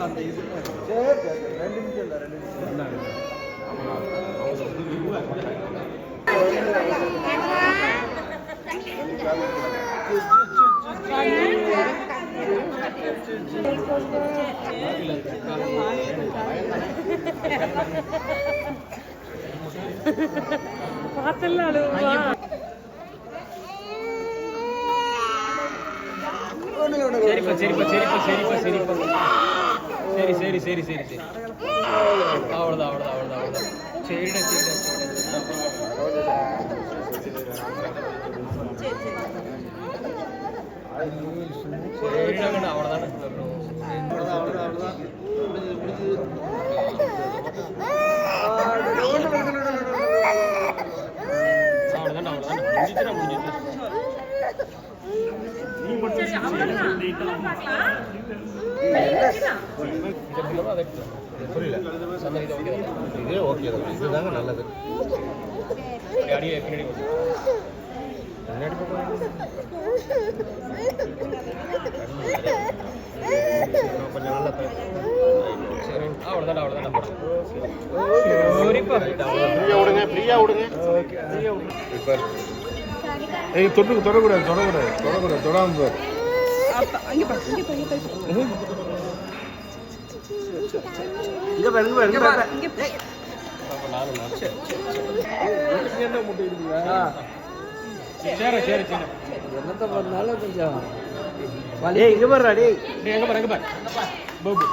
அந்த இது சரி 2 நிமிஷம் இல்லை 2 நிமிஷம் பார்த்தல சரிப்பா சரிப்பா சரிப்பா சரிப்பா சரிப்பா சரி சரி சரி சரி சரி அவ்வளோதான் அவ்வளோதான் அவ்வளோதான் அவ்வளோதான் சரிடா சரிடா சரிடா அவ்வளோதானே புரியல இதே ஓகே இதுதாங்க நல்லது கொஞ்சம் நல்ல அவ்வளோதான் அவ்வளோதான் ஃப்ரீயா விடுங்க இப்போ தொடக்கூடாது தொடாம சரி சரி சரி என்னத்த பண்ணாலும் கொஞ்சம் இங்க பாரு எங்க பாரு பாபு